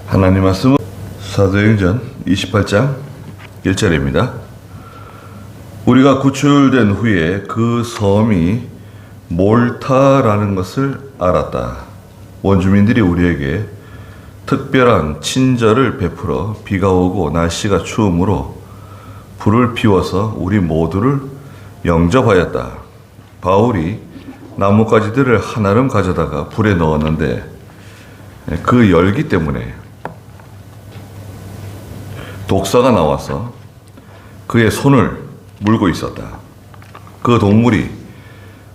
하나님 말씀은 사도행전 28장 1절입니다. 우리가 구출된 후에 그 섬이 몰타라는 것을 알았다. 원주민들이 우리에게 특별한 친절을 베풀어 비가 오고 날씨가 추우므로 불을 피워서 우리 모두를 영접하였다. 바울이 나뭇가지들을 한아름 가져다가 불에 넣었는데 그 열기 때문에 독사가 나와서 그의 손을 물고 있었다. 그 동물이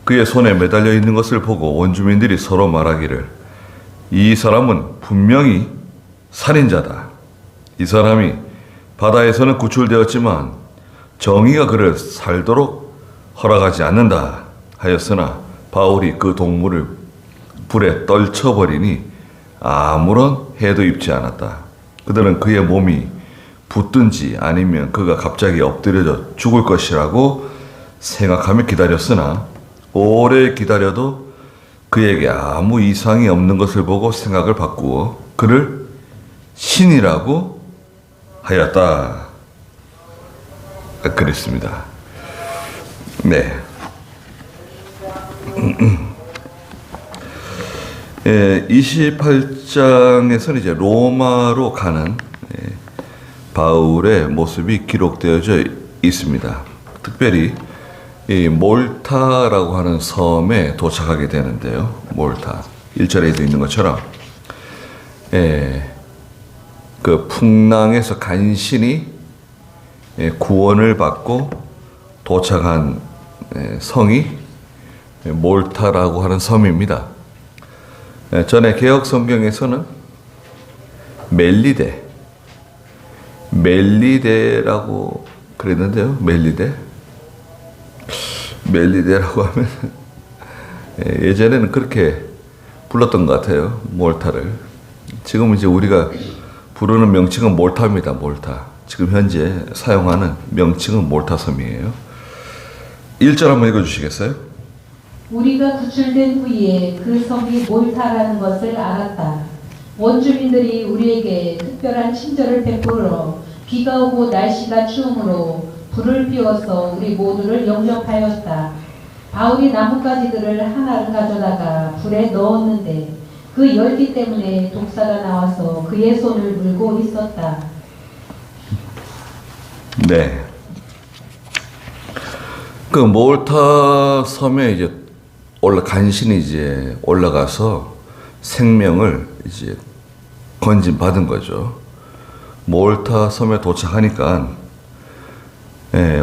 그의 손에 매달려 있는 것을 보고 원주민들이 서로 말하기를 이 사람은 분명히 살인자다. 이 사람이 바다에서는 구출되었지만 정의가 그를 살도록 허락하지 않는다 하였으나 바울이 그 동물을 불에 떨쳐버리니 아무런 해도 입지 않았다. 그들은 그의 몸이 붙든지 아니면 그가 갑자기 엎드려져 죽을 것이라고 생각하며 기다렸으나 오래 기다려도 그에게 아무 이상이 없는 것을 보고 생각을 바꾸어 그를 신이라고 하였다. 그랬습니다. 네. 28장에서는 이제 로마로 가는 바울의 모습이 기록되어져 있습니다. 특별히 이 몰타라고 하는 섬에 도착하게 되는데요. 몰타 1절에도 있는 것처럼 그 풍랑에서 간신히 구원을 받고 도착한 성이 몰타라고 하는 섬입니다. 전에 개역 성경에서는 멜리데라고 그랬는데요. 멜리데라고 하면 예전에는 그렇게 불렀던 것 같아요. 몰타를. 지금 이제 우리가 부르는 명칭은 몰타입니다. 몰타. 지금 현재 사용하는 명칭은 몰타 섬이에요. 1절 한번 읽어주시겠어요? 우리가 구출된 후에 그 섬이 몰타라는 것을 알았다. 원주민들이 우리에게 특별한 친절을 베풀어 비가 오고 날씨가 추우므로 불을 피워서 우리 모두를 영접하였다. 바울이 나뭇가지들을 하나를 가져다가 불에 넣었는데 그 열기 때문에 독사가 나와서 그의 손을 물고 있었다. 네. 그 몰타 섬에 이제 간신히 이제 올라가서 생명을 이제 건진받은 거죠. 몰타 섬에 도착하니까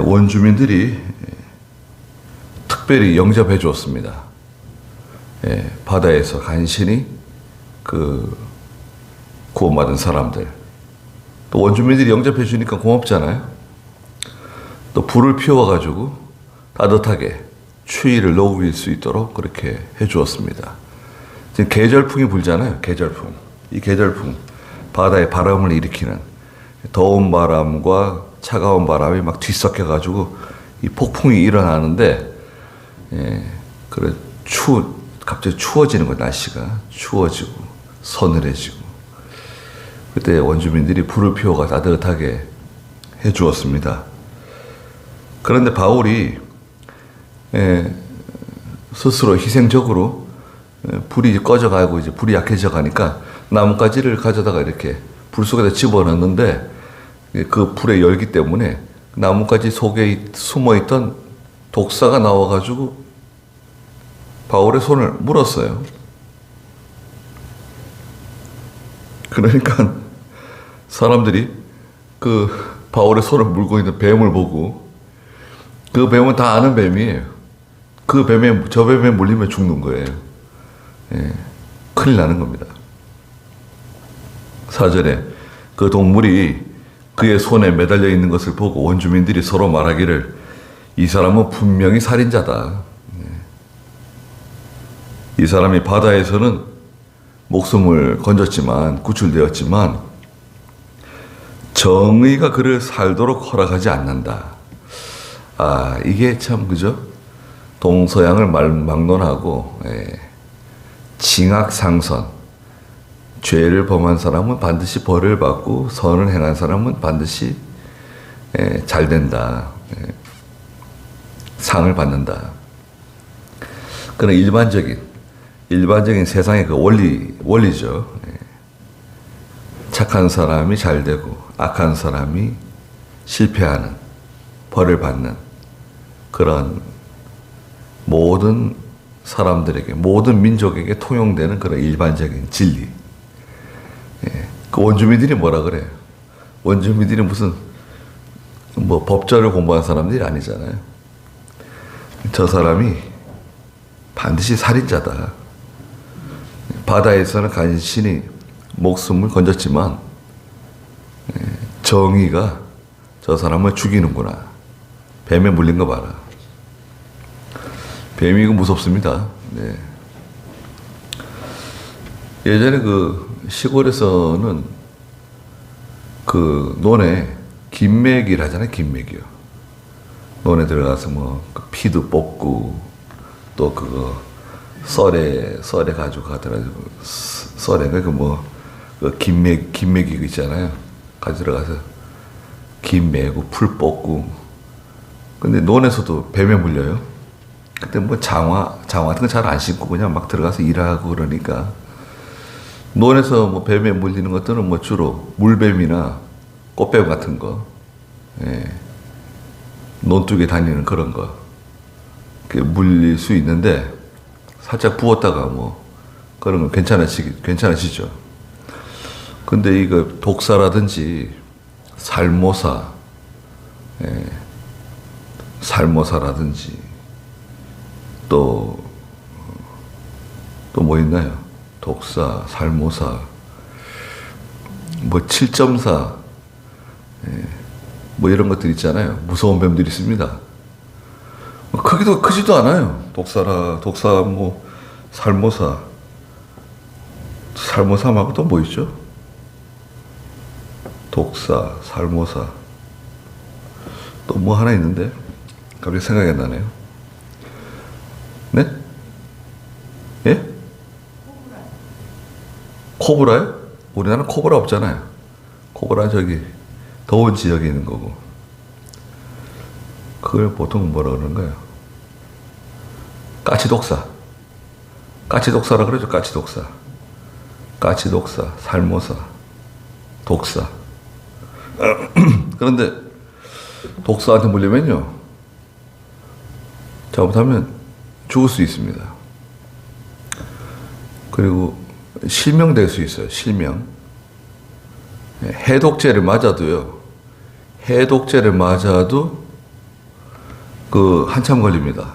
원주민들이 특별히 영접해 주었습니다. 바다에서 간신히 그 구원받은 사람들. 또 원주민들이 영접해 주니까 고맙잖아요. 또 불을 피워가지고 따뜻하게 추위를 녹일 수 있도록 그렇게 해 주었습니다. 지금 계절풍이 불잖아요. 계절풍. 이 계절풍. 바다에 바람을 일으키는 더운 바람과 차가운 바람이 막 뒤섞여가지고 이 폭풍이 일어나는데, 그래, 갑자기 추워지는 거예요. 날씨가. 추워지고, 서늘해지고. 그때 원주민들이 불을 피워가 따뜻하게 해 주었습니다. 그런데 바울이 스스로 희생적으로 불이 꺼져가고 이제 불이 약해져 가니까 나뭇가지를 가져다가 이렇게 불 속에다 집어넣는데 그 불의 열기 때문에 나뭇가지 속에 숨어있던 독사가 나와가지고 바울의 손을 물었어요. 그러니까 사람들이 그 바울의 손을 물고 있는 뱀을 보고 그 뱀은 다 아는 뱀이에요. 저 뱀에 물리면 죽는 거예요. 큰일 나는 겁니다. 4절에 그 동물이 그의 손에 매달려 있는 것을 보고 원주민들이 서로 말하기를 이 사람은 분명히 살인자다. 이 사람이 바다에서는 목숨을 건졌지만 구출되었지만 정의가 그를 살도록 허락하지 않는다. 이게 참 그죠? 동서양을 막론하고 징악상선 죄를 범한 사람은 반드시 벌을 받고 선을 행한 사람은 반드시 잘 된다. 상을 받는다. 그런 일반적인 세상의 그 원리죠. 착한 사람이 잘 되고 악한 사람이 실패하는, 벌을 받는 그런 모든 사람들에게, 모든 민족에게 통용되는 그런 일반적인 진리. 그 원주민들이 뭐라 그래요? 원주민들이 무슨 뭐 법절을 공부한 사람들이 아니잖아요. 저 사람이 반드시 살인자다. 바다에서는 간신히 목숨을 건졌지만 정의가 저 사람을 죽이는구나. 뱀에 물린 거 봐라. 뱀이 이거 무섭습니다. 네. 예전에 그 시골에서는 그 논에 김매기를 하잖아요. 김매기요. 논에 들어가서 뭐 그 피도 뽑고 또 그거 썰에 가지고 가더라고. 썰에 그 김매기 그 있잖아요. 가지고 들어가서 김 매고 풀 뽑고. 근데 논에서도 뱀에 물려요. 그때 뭐 장화 같은 거 잘 안 신고 그냥 막 들어가서 일하고 그러니까 논에서 뭐 뱀에 물리는 것들은 뭐 주로 물뱀이나 꽃뱀 같은 거, 논둑에 다니는 그런 거, 물릴 수 있는데 살짝 부었다가 뭐 그런 건 괜찮아지죠. 근데 이거 독사라든지 살모사라든지 또 뭐 있나요? 독사, 살모사, 뭐 7.4, 뭐 이런 것들 있잖아요. 무서운 뱀들이 있습니다. 크지도 않아요. 독사, 뭐, 살모사 말고 또 뭐 있죠? 독사, 살모사, 또 뭐 하나 있는데, 갑자기 생각이 안 나네요. 네? 예? 코브라요? 우리나라는 코브라 없잖아요. 코브라 저기 더운 지역에 있는 거고. 그걸 보통 뭐라 그러는 거예요? 까치독사라 그러죠. 까치독사, 살모사, 독사. 그런데 독사한테 물리면요, 잘못하면 죽을 수 있습니다. 그리고 실명될 수 있어요. 실명. 해독제를 맞아도 그 한참 걸립니다.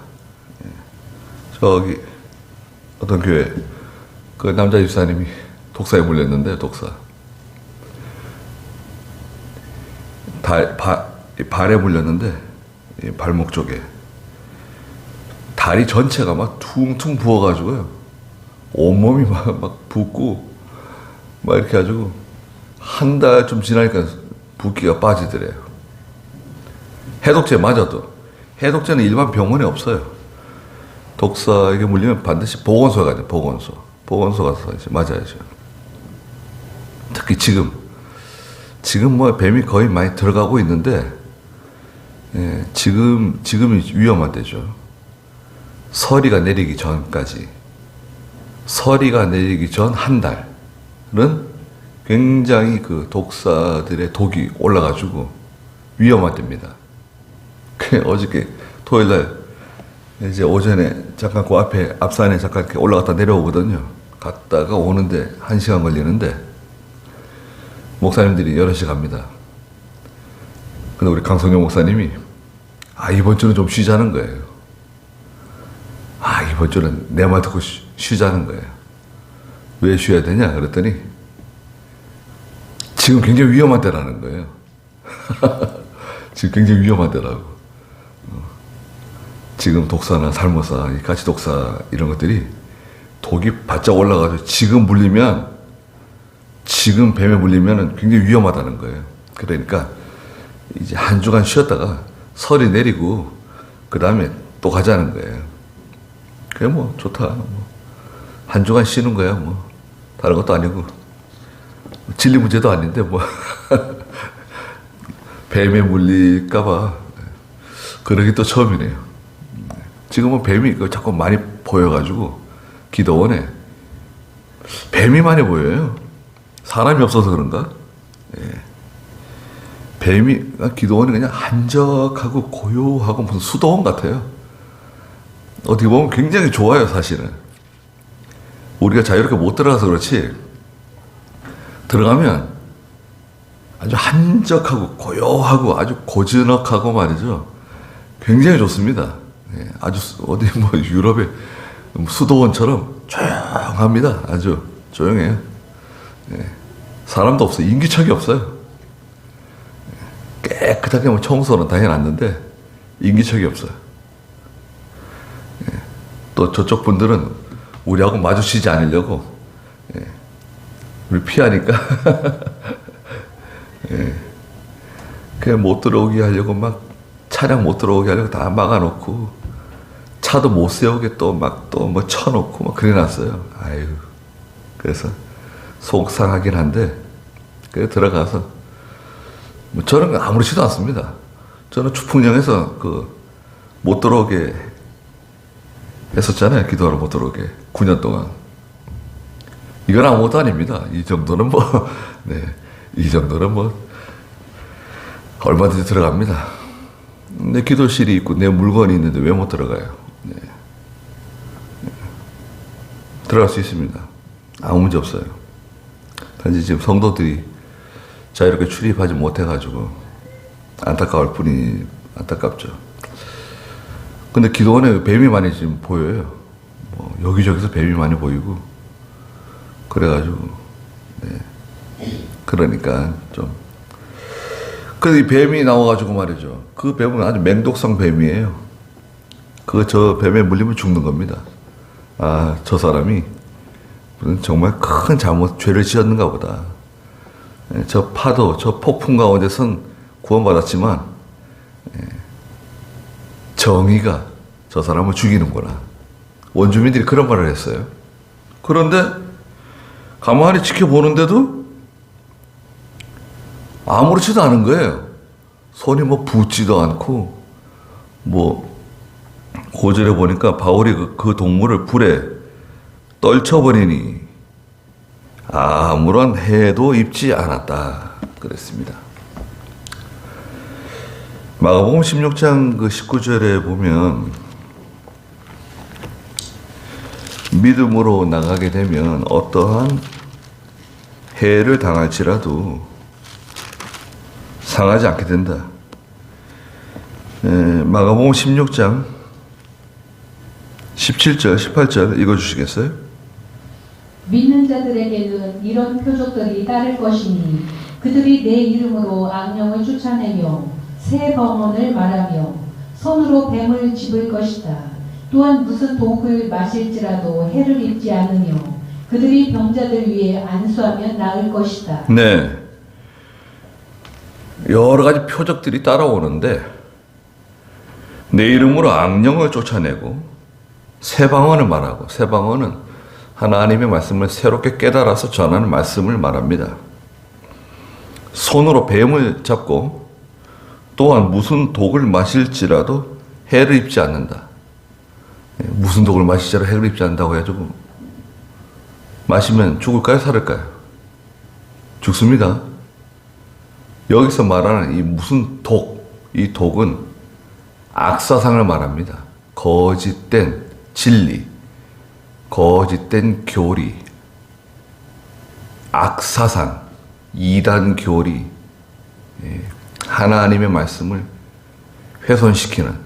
저기 어떤 교회 그 남자 집사님이 독사에 물렸는데, 독사 발에 물렸는데, 발목 쪽에 다리 전체가 막 퉁퉁 부어가지고요, 온몸이 막 붓고 막 이렇게 해가지고 한 달 좀 지나니까 붓기가 빠지더래요. 해독제 맞아도. 해독제는 일반 병원에 없어요. 독사에게 물리면 반드시 보건소에 가야 돼요. 보건소 가서 이제 맞아야죠. 특히 지금 뭐 뱀이 거의 많이 들어가고 있는데, 지금이 위험한 때죠. 서리가 내리기 전 한 달은 굉장히 그 독사들의 독이 올라가지고 위험한 때입니다. 어저께 토요일날 이제 오전에 잠깐 그 앞산에 잠깐 이렇게 올라갔다 내려오거든요. 갔다가 오는데 1시간 걸리는데, 목사님들이 여럿이 갑니다. 근데 우리 강성용 목사님이 이번 주는 좀 쉬자는 거예요. 이번 주는 내 말 듣고 쉬자는 거예요. 왜 쉬어야 되냐 그랬더니 지금 굉장히 위험한 때라는 거예요. 지금 굉장히 위험한 때라고. 지금 독사나 살모사, 까치독사 이런 것들이 독이 바짝 올라가서 지금 뱀에 물리면 굉장히 위험하다는 거예요. 그러니까 이제 한 주간 쉬었다가 설이 내리고 그 다음에 또 가자는 거예요. 그게 뭐 좋다. 한 주간 쉬는 거야. 뭐 다른 것도 아니고. 진리 문제도 아닌데 뭐 뱀에 물릴까봐 그러기 또 처음이네요. 지금은 뱀이 자꾸 많이 보여가지고 기도원에 뱀이 많이 보여요. 사람이 없어서 그런가? 뱀이 기도원이 그냥 한적하고 고요하고 무슨 수도원 같아요. 어떻게 보면 굉장히 좋아요, 사실은. 우리가 자유롭게 못 들어가서 그렇지 들어가면 아주 한적하고 고요하고 아주 고즈넉하고 말이죠. 굉장히 좋습니다. 아주 어디 뭐 유럽의 수도원처럼 조용합니다. 아주 조용해요. 사람도 없어요. 인기척이 없어요. 깨끗하게 뭐 청소는 다 해놨는데 인기척이 없어요. 또 저쪽 분들은 우리하고 마주치지 않으려고 우리 피하니까 그냥 못 들어오게 하려고 막 차량 못 들어오게 하려고 다 막아놓고 차도 못 세우게 또 막 또 뭐 쳐놓고 막 그래놨어요. 아유, 그래서 속상하긴 한데 그래 들어가서 뭐 저는 아무렇지도 않습니다. 저는 추풍령에서 못 들어오게 했었잖아요. 기도하러 못 들어오게 9년 동안. 이건 아무것도 아닙니다. 이 정도는 뭐 이 정도는 뭐 얼마든지 들어갑니다. 내 기도실이 있고 내 물건이 있는데 왜 못 들어가요? 들어갈 수 있습니다. 아무 문제 없어요. 단지 지금 성도들이 자유롭게 출입하지 못해가지고 안타까울 뿐이 안타깝죠. 근데 기도원에 뱀이 많이 지금 보여요. 뭐 여기저기서 뱀이 많이 보이고 그래가지고 그러니까 좀 근데 이 뱀이 나와가지고 말이죠. 그 뱀은 아주 맹독성 뱀이에요. 저 뱀에 물리면 죽는 겁니다. 아, 저 사람이 정말 큰 죄를 지었는가 보다. 저 파도, 저 폭풍 가운데선 구원받았지만 정의가 저 사람을 죽이는구나. 원주민들이 그런 말을 했어요. 그런데 가만히 지켜보는데도 아무렇지도 않은 거예요. 손이 뭐 붓지도 않고 뭐 5절에 보니까 바울이 그 동물을 불에 떨쳐버리니 아무런 해도 입지 않았다 그랬습니다. 마가복음 16장 19절에 보면 믿음으로 나가게 되면 어떠한 해를 당할지라도 상하지 않게 된다. 마가복음 16장 17절, 18절 읽어주시겠어요? 믿는 자들에게는 이런 표적들이 따를 것이니 그들이 내 이름으로 악령을 쫓아내며 새 방언을 말하며 손으로 뱀을 집을 것이다. 또한 무슨 독을 마실지라도 해를 입지 않으며 그들이 병자들 위에 안수하면 나을 것이다. 네. 여러 가지 표적들이 따라오는데 내 이름으로 악령을 쫓아내고 새 방언을 말하고 새 방언은 하나님의 말씀을 새롭게 깨달아서 전하는 말씀을 말합니다. 손으로 뱀을 잡고 또한 무슨 독을 마실지라도 해를 입지 않는다. 무슨 독을 마실지라도 해를 입지 않는다고 해가지고 마시면 죽을까요? 살을까요? 죽습니다. 여기서 말하는 이 무슨 이 독은 악사상을 말합니다. 거짓된 진리, 거짓된 교리, 악사상, 이단 교리, 하나님의 말씀을 훼손시키는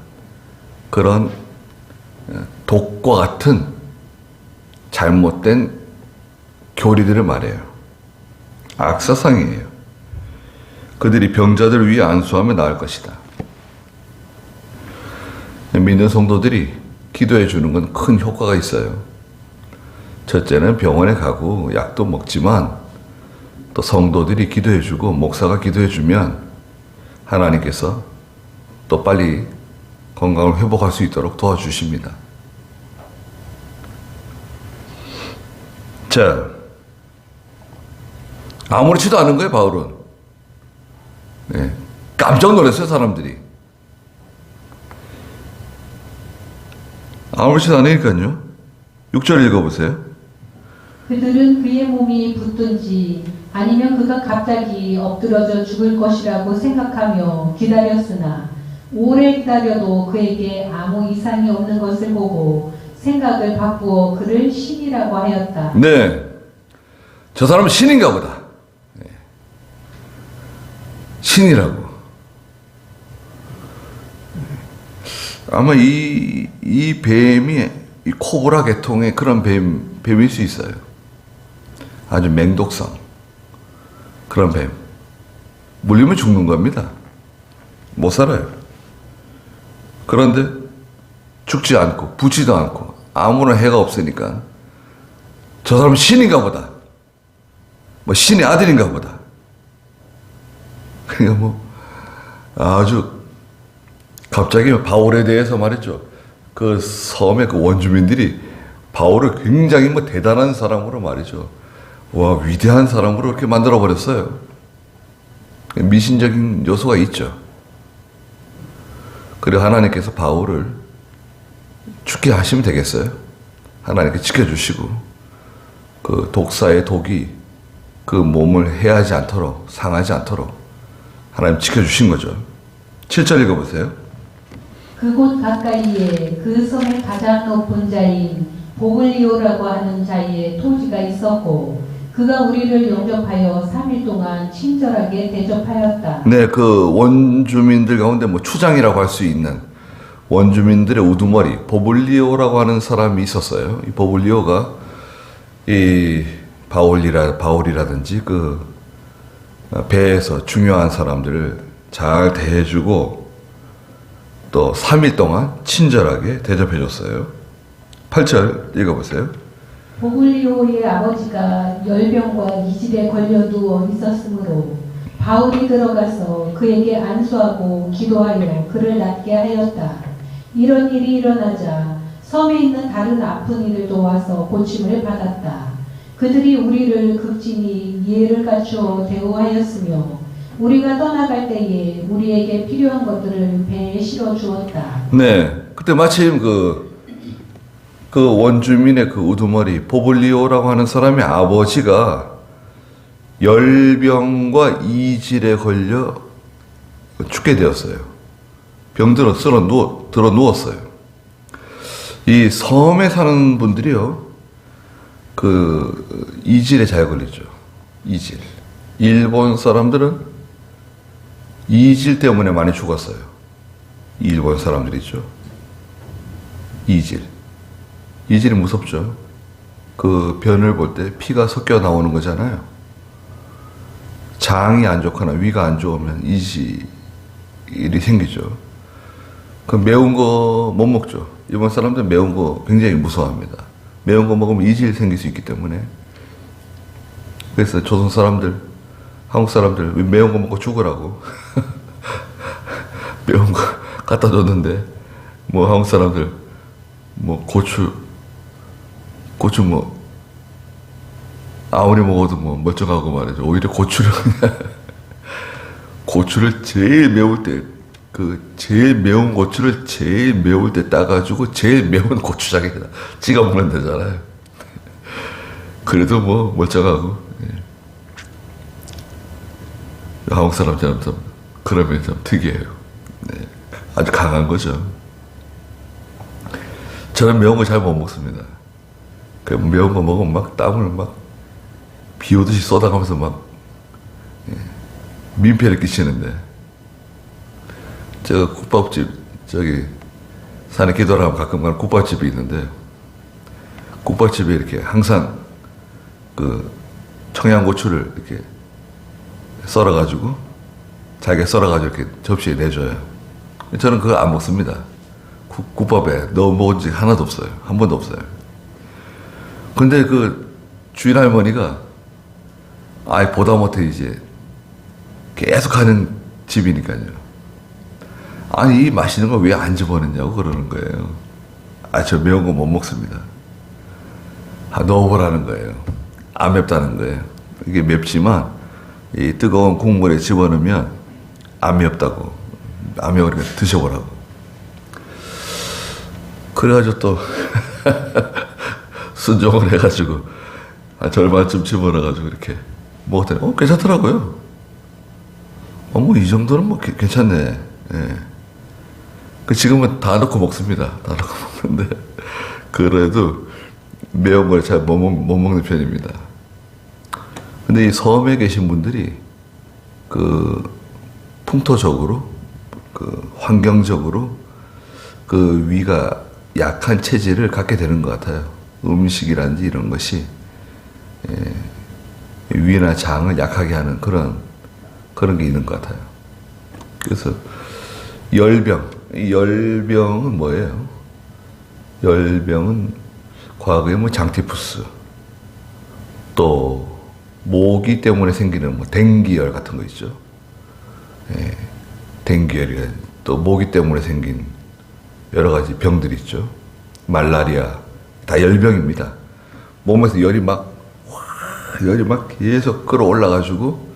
그런 독과 같은 잘못된 교리들을 말해요. 악사상이에요. 그들이 병자들 위에 안수하면 나을 것이다. 믿는 성도들이 기도해 주는 건 큰 효과가 있어요. 첫째는 병원에 가고 약도 먹지만 또 성도들이 기도해 주고 목사가 기도해 주면 하나님께서 또 빨리 건강을 회복할 수 있도록 도와주십니다. 자, 아무렇지도 않은 거예요, 바울은. 예. 깜짝 놀랐어요, 사람들이. 아무렇지도 않으니까요. 6절 읽어보세요. 그들은 그의 몸이 붙든지 아니면 그가 갑자기 엎드러져 죽을 것이라고 생각하며 기다렸으나 오래 기다려도 그에게 아무 이상이 없는 것을 보고 생각을 바꾸어 그를 신이라고 하였다. 네. 저 사람은 신인가 보다. 네. 신이라고. 아마 이 뱀이 이 코브라 계통의 그런 뱀일 수 있어요. 아주 맹독성. 그런 뱀. 물리면 죽는 겁니다. 못 살아요. 그런데 죽지 않고 붙지도 않고 아무런 해가 없으니까 저 사람은 신인가 보다. 뭐 신의 아들인가 보다. 그러니까 뭐 아주 갑자기 바울에 대해서 말했죠. 그 섬의 그 원주민들이 바울을 굉장히 뭐 대단한 사람으로 말이죠. 와, 위대한 사람으로 이렇게 만들어 버렸어요. 미신적인 요소가 있죠. 그리고 하나님께서 바울을 죽게 하시면 되겠어요. 하나님께 지켜주시고 그 독사의 독이 그 몸을 해하지 않도록, 상하지 않도록 하나님 지켜주신 거죠. 7절 읽어보세요. 그곳 가까이에 그 섬의 가장 높은 자인 보글리오라고 하는 자의 토지가 있었고 그가 우리를 영접하여 3일 동안 친절하게 대접하였다. 네, 그 원주민들 가운데 뭐 추장이라고 할 수 있는 원주민들의 우두머리 보블리오라고 하는 사람이 있었어요. 이 보블리오가 이 바울이라든지 그 배에서 중요한 사람들을 잘 대해주고 또 3일 동안 친절하게 대접해줬어요. 8절 읽어보세요. 보글리오의 아버지가 열병과 이질에 걸려 누워 있었으므로 바울이 들어가서 그에게 안수하고 기도하여 그를 낫게 하였다. 이런 일이 일어나자 섬에 있는 다른 아픈 이들도 와서 고침을 받았다. 그들이 우리를 극진히 이해를 갖추어 대우하였으며 우리가 떠나갈 때에 우리에게 필요한 것들을 배에 실어 주었다. 네, 그때 마침 그 원주민의 그 우두머리 보블리오라고 하는 사람의 아버지가 열병과 이질에 걸려 죽게 되었어요. 병들어 들어 누웠어요. 이 섬에 사는 분들이요, 그 이질에 잘 걸리죠. 이질. 일본 사람들은 이질 때문에 많이 죽었어요. 일본 사람들이죠. 이질. 이질이 무섭죠. 그 변을 볼 때 피가 섞여 나오는 거잖아요. 장이 안 좋거나 위가 안 좋으면 이질이 생기죠. 그 매운 거 못 먹죠. 일본 사람들은 매운 거 굉장히 무서워합니다. 매운 거 먹으면 이질 생길 수 있기 때문에. 그래서 조선 사람들, 한국 사람들 매운 거 먹고 죽으라고 매운 거 갖다 줬는데 뭐 한국 사람들 뭐 고추 뭐 아무리 먹어도 뭐 멀쩡하고 말이죠. 오히려 고추를 제일 매울 때 제일 매운 고추를 제일 매울 때 따가지고 제일 매운 고추장에다 찍어 먹는 데잖아요. 그래도 뭐 멀쩡하고. 예. 한국 사람처럼 좀 그러면 좀 특이해요. 네. 아주 강한 거죠. 저는 매운 거 잘 못 먹습니다. 그 매운 거 먹으면 막 땀을 막 비 오듯이 쏟아가면서 막 민폐를 끼치는데, 제가 국밥집 저기 산에 기도를 하면 가끔 가는 국밥집이 있는데, 국밥집에 이렇게 항상 그 청양고추를 이렇게 썰어가지고 자기가 썰어가지고 이렇게 접시에 내줘요. 저는 그거 안 먹습니다. 국밥에 넣어 먹은 적 하나도 없어요. 한 번도 없어요. 근데 그 주인 할머니가 아예 보다 못해 이제 계속 하는 집이니까요. 아니, 이 맛있는 거 왜 안 집어넣냐고 그러는 거예요. 저 매운 거 못 먹습니다. 넣어보라는 거예요. 안 맵다는 거예요. 이게 맵지만 이 뜨거운 국물에 집어넣으면 암이 없다고. 암이 오니까 드셔보라고. 그래가지고 또 순종을 해가지고 절반쯤 집어넣어가지고 이렇게 먹었더니 괜찮더라고요. 뭐 이 정도는 뭐 괜찮네. 예. 지금은 다 넣고 먹습니다. 다 넣고 먹는데 그래도 매운 걸 잘 못 먹는 편입니다. 근데 이 섬에 계신 분들이 그 풍토적으로 그 환경적으로 그 위가 약한 체질을 갖게 되는 것 같아요. 음식이란지 이런 것이 위나 장을 약하게 하는 그런 게 있는 것 같아요. 그래서 열병, 이 열병은 뭐예요? 열병은 과거에 뭐 장티푸스, 또 모기 때문에 생기는 뭐 댕기열 같은 거 있죠. 댕기열이 또 모기 때문에 생긴 여러 가지 병들이 있죠. 말라리아 다 열병입니다. 몸에서 열이 막 계속 끌어올라가지고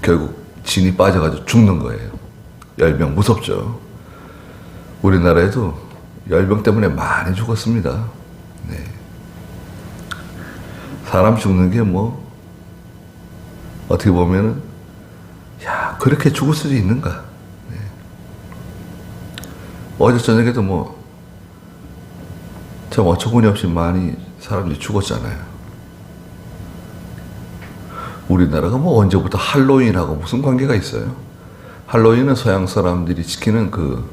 결국 진이 빠져가지고 죽는 거예요. 열병 무섭죠. 우리나라에도 열병 때문에 많이 죽었습니다. 사람 죽는 게 뭐 어떻게 보면은 야 그렇게 죽을 수도 있는가. 어제 저녁에도 뭐 참 어처구니 없이 많이 사람들이 죽었잖아요. 우리나라가 뭐 언제부터 할로윈하고 무슨 관계가 있어요? 할로윈은 서양 사람들이 지키는 그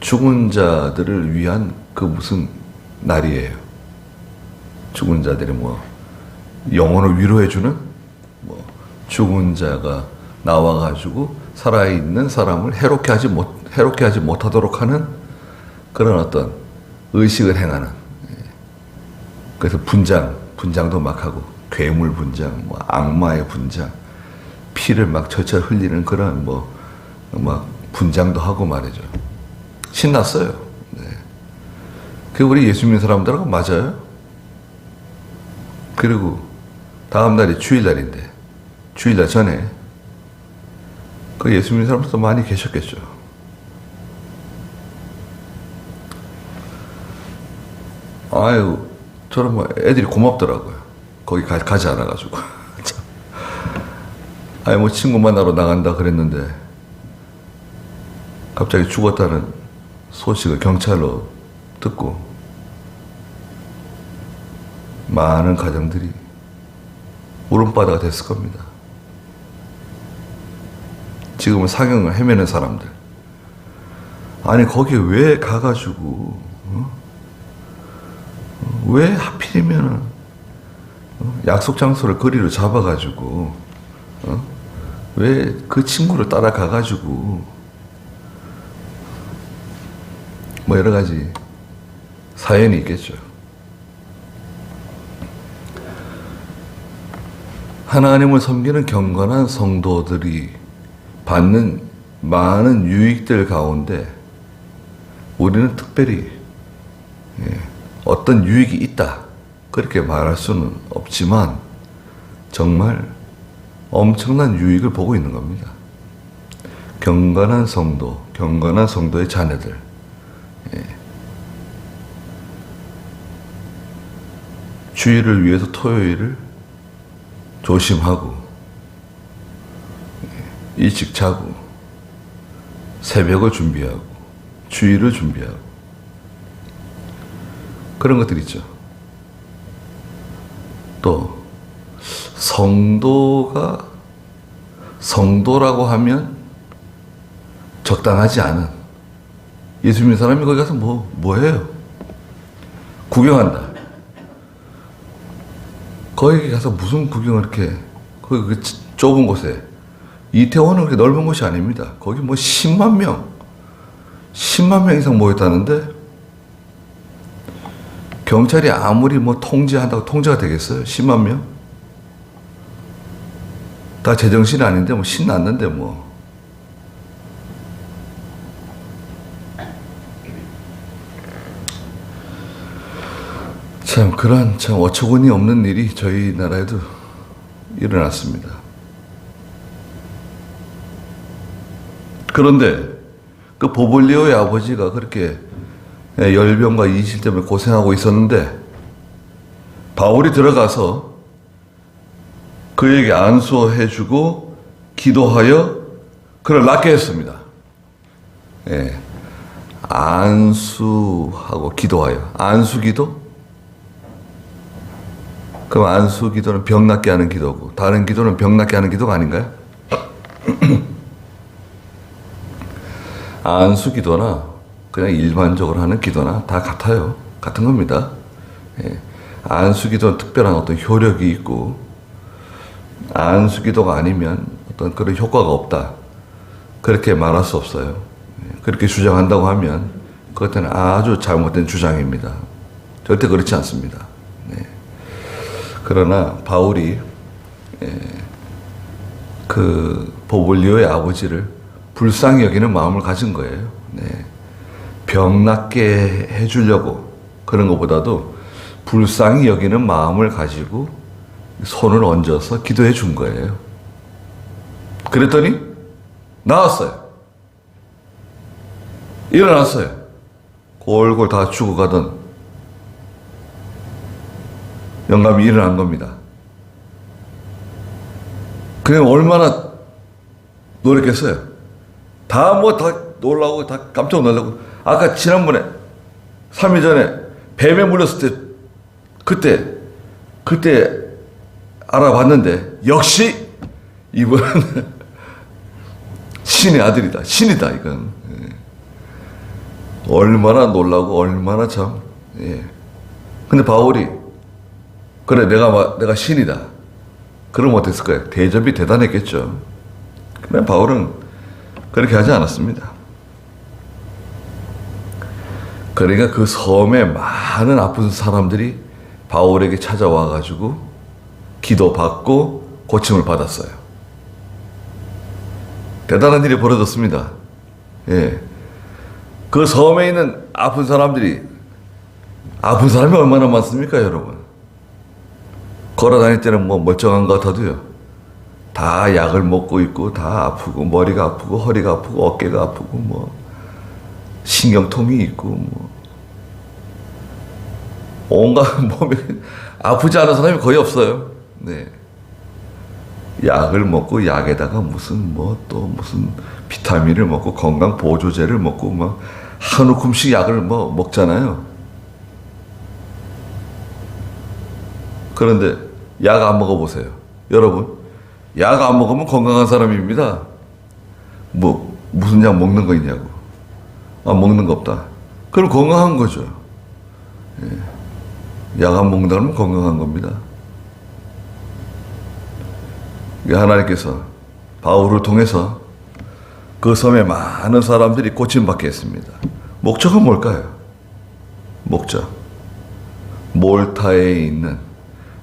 죽은 자들을 위한 그 무슨 날이에요. 죽은 자들이 뭐 영혼을 위로해주는 뭐 죽은 자가 나와가지고 살아있는 사람을 해롭게 하지 못하도록 하는 그런 어떤 의식을 행하는. 그래서 분장도 막 하고 괴물 분장, 뭐 악마의 분장, 피를 막 철철 흘리는 그런 막 분장도 하고 말이죠. 신났어요. 그게 우리 예수 믿는 사람들하고 맞아요. 그리고 다음 날이 주일날인데 주일날 전에 그 예수 믿는 사람들도 많이 계셨겠죠. 아유, 저는 뭐 애들이 고맙더라고요. 거기 가지 않아가지고. 아니 뭐 친구 만나러 나간다 그랬는데 갑자기 죽었다는 소식을 경찰로 듣고 많은 가정들이 울음바다가 됐을 겁니다. 지금은 사경을 헤매는 사람들. 아니 거기 왜 가가지고 왜 하필이면은 약속 장소를 거리로 잡아가지고 왜 그 친구를 따라가가지고 뭐 여러 가지 사연이 있겠죠. 하나님을 섬기는 경건한 성도들이 받는 많은 유익들 가운데 우리는 특별히 어떤 유익이 있다 그렇게 말할 수는 없지만 정말 엄청난 유익을 보고 있는 겁니다. 경건한 성도, 경건한 성도의 자녀들. 주일을 위해서 토요일을 조심하고 일찍 자고 새벽을 준비하고 주일을 준비하고 그런 것들 있죠. 또 성도라고 하면 적당하지 않은 예수 믿는 사람이 거기 가서 뭐해요? 구경한다. 거기 가서 무슨 구경을 이렇게 거기 그 좁은 곳에 이태원은 그렇게 넓은 곳이 아닙니다. 거기 뭐 10만 명 이상 모였다는데 경찰이 아무리 뭐 통제한다고 통제가 되겠어요? 10만 명? 다 제정신이 아닌데 뭐 신났는데 뭐. 참 그런 참 어처구니 없는 일이 저희 나라에도 일어났습니다. 그런데 그 보블리오의 아버지가 그렇게 열병과 이실 때문에 고생하고 있었는데 바울이 들어가서 그에게 안수해주고 기도하여 그를 낫게 했습니다. 예. 안수하고 기도하여. 안수기도? 그럼 안수기도는 병 낫게 하는 기도고 다른 기도는 병 낫게 하는 기도가 아닌가요? 안수기도나 그냥 일반적으로 하는 기도나 다 같아요. 같은 겁니다. 예. 안수기도는 특별한 어떤 효력이 있고 안수기도가 아니면 어떤 그런 효과가 없다. 그렇게 말할 수 없어요. 예. 그렇게 주장한다고 하면 그것은 아주 잘못된 주장입니다. 절대 그렇지 않습니다. 네. 그러나 바울이 그 보블리오의 아버지를 불쌍히 여기는 마음을 가진 거예요. 네. 병 낫게 해주려고 그런 것보다도 불쌍히 여기는 마음을 가지고 손을 얹어서 기도해 준 거예요. 그랬더니 나았어요. 일어났어요. 골골 다 죽어가던 영감이 일어난 겁니다. 그냥 얼마나 노력했어요. 다 놀라고 다 깜짝 놀라고. 아까 지난번에 3일 전에 뱀에 물렸을 때 그때 알아봤는데 역시 이번은 신의 아들이다. 신이다 이건. 예. 얼마나 놀라고 얼마나 참. 예. 근데 바울이 그래 내가 신이다. 그러면 어땠을까요? 대접이 대단했겠죠. 그러나 바울은 그렇게 하지 않았습니다. 그러니까 그 섬에 많은 아픈 사람들이 바울에게 찾아와 가지고 기도받고 고침을 받았어요. 대단한 일이 벌어졌습니다. 예. 그 섬에 있는 아픈 사람이 얼마나 많습니까, 여러분? 걸어 다닐 때는 뭐 멀쩡한 것 같아도요. 다 약을 먹고 있고 다 아프고 머리가 아프고 허리가 아프고 어깨가 아프고 뭐 신경통이 있고 뭐 온갖 몸에 아프지 않은 사람이 거의 없어요. 네. 약을 먹고 약에다가 무슨 비타민을 먹고 건강 보조제를 먹고 막 한 움큼씩 약을 먹잖아요. 그런데 약 안 먹어보세요. 여러분, 약 안 먹으면 건강한 사람입니다. 무슨 약 먹는 거 있냐고. 먹는 거 없다. 그럼 건강한 거죠. 예. 약 안 먹는다 그러면 건강한 겁니다. 하나님께서 바울을 통해서 그 섬에 많은 사람들이 고침받게 했습니다. 목적은 뭘까요? 목적.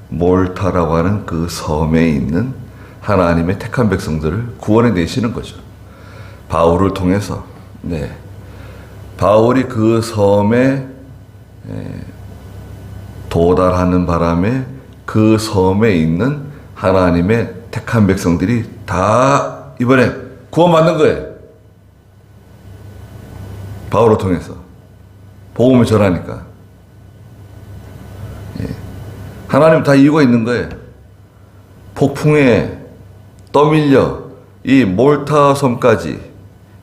몰타라고 하는 그 섬에 있는 하나님의 택한 백성들을 구원해 내시는 거죠. 바울을 통해서. 네. 바울이 그 섬에 도달하는 바람에 그 섬에 있는 하나님의 택한 백성들이 다 이번에 구원받는 거예요. 바울을 통해서 복음을 전하니까. 하나님 다 이유가 있는 거예요. 폭풍에 떠밀려 이 몰타 섬까지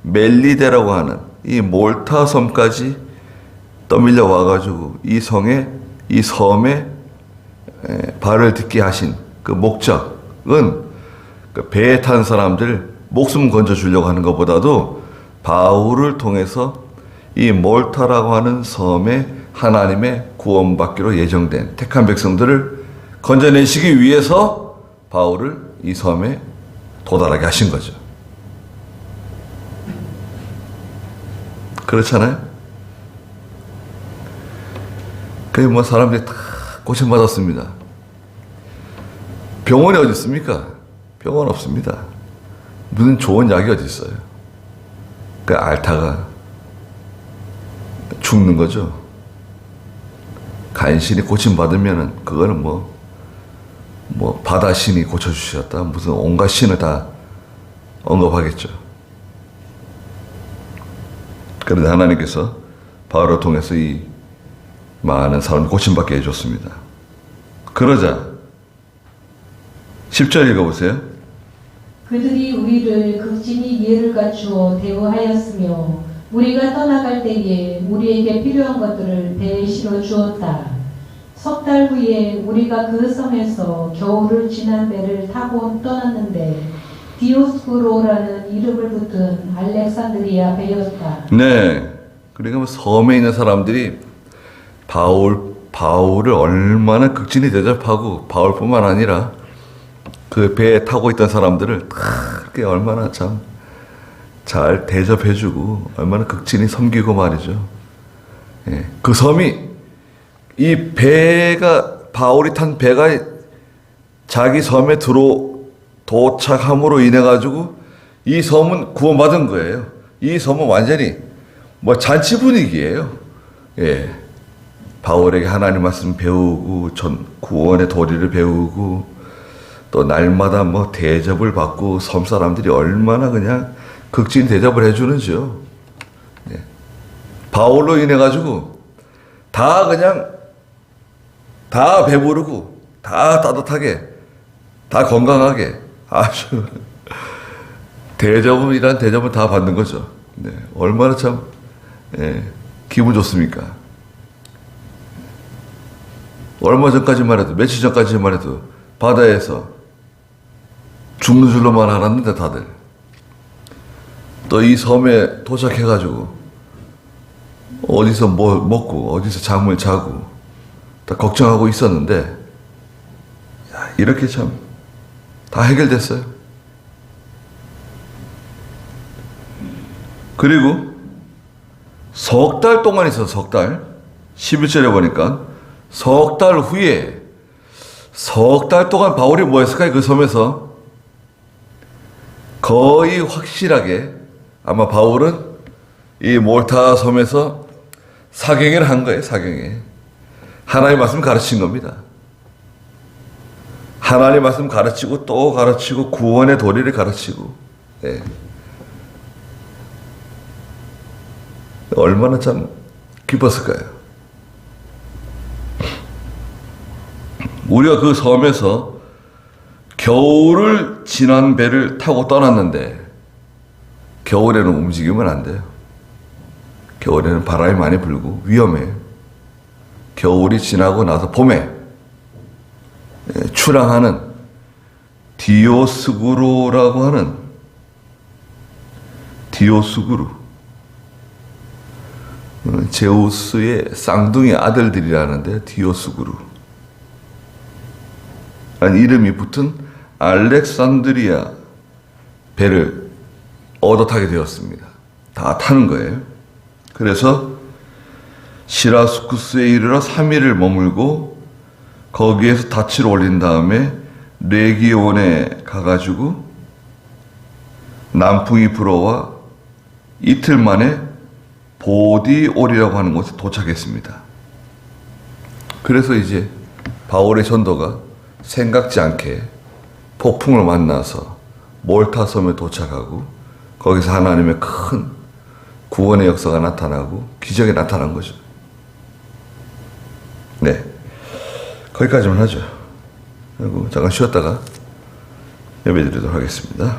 멜리데라고 하는 이 몰타 섬까지 떠밀려 와가지고 이 섬에 발을 딛게 하신 그 목적은 그 배에 탄 사람들 목숨 건져 주려고 하는 것보다도 바울을 통해서 이 몰타라고 하는 섬에 하나님의 구원받기로 예정된 택한 백성들을 건져내시기 위해서 바울을 이 섬에 도달하게 하신 거죠. 그렇잖아요? 그게 사람들이 다 고침받았습니다. 병원이 어디 있습니까? 병원 없습니다. 무슨 좋은 약이 어디 있어요? 그 앓다가 죽는 거죠. 간신히 고침받으면은 그거는 뭐 바다 신이 고쳐주셨다, 무슨 온갖 신을 다 언급하겠죠. 그런데 하나님께서 바울을 통해서 이 많은 사람을 고침받게 해줬습니다. 그러자 10절 읽어보세요. 그들이 우리를 극진히 이해를 갖추어 대우하였으며 우리가 떠나갈 때에 우리에게 필요한 것들을 배에 실어 주었다. 석 달 후에 우리가 그 섬에서 겨울을 지난 배를 타고 떠났는데 디오스쿠로라는 이름을 붙은 알렉산드리아 배였다. 네, 그러니까 뭐 섬에 있는 사람들이 바울을 얼마나 극진히 대접하고, 바울뿐만 아니라 그 배에 타고 있던 사람들을 그렇게 얼마나 참 잘 대접해주고 얼마나 극진히 섬기고 말이죠. 예, 그 섬이, 이 배가, 바울이 탄 배가 자기 섬에 도착함으로 인해 가지고 이 섬은 구원받은 거예요. 이 섬은 완전히 뭐 잔치 분위기예요. 예, 바울에게 하나님 말씀 배우고 구원의 도리를 배우고 또 날마다 뭐 대접을 받고, 섬 사람들이 얼마나 그냥 극진 대접을 해주는지요. 예. 바울로 인해 가지고 다 그냥 다 배부르고 다 따뜻하게 다 건강하게 아주 대접이란 대접은 다 받는 거죠. 네. 얼마나 참 기분 좋습니까? 얼마 전까지만 해도, 며칠 전까지만 해도 바다에서 죽는 줄로만 알았는데 다들 또 이 섬에 도착해가지고 어디서 뭐 먹고 어디서 잠을 자고 다 걱정하고 있었는데, 야, 이렇게 참 다 해결됐어요. 그리고 석 달 동안 있어서, 석 달, 11절에 보니까 석 달 후에, 석 달 동안 바울이 뭐 했을까요? 그 섬에서 거의 확실하게 아마 바울은 이 몰타 섬에서 사경회를 한 거예요. 사경회. 하나님의 말씀 가르친 겁니다. 하나님의 말씀 가르치고 또 가르치고 구원의 도리를 가르치고. 예. 얼마나 참 기뻤을까요? 우리가 그 섬에서 겨울을 지난 배를 타고 떠났는데, 겨울에는 움직이면 안 돼요. 겨울에는 바람이 많이 불고 위험해요. 겨울이 지나고 나서 봄에 출항하는 디오스구로라고 하는, 디오스구루, 제우스의 쌍둥이 아들들이라는데, 디오스구루 라는 이름이 붙은 알렉산드리아 배를 얻어 타게 되었습니다. 다 타는 거예요. 그래서 시라스쿠스에 이르러 3일을 머물고 거기에서 닻을 올린 다음에 레기온에 가가지고 남풍이 불어와 이틀 만에 보디올이라고 하는 곳에 도착했습니다. 그래서 이제 바울의 전도가 생각지 않게 폭풍을 만나서 몰타 섬에 도착하고, 거기서 하나님의 큰 구원의 역사가 나타나고 기적이 나타난 거죠. 네, 거기까지만 하죠. 그리고 잠깐 쉬었다가 예배 드리도록 하겠습니다.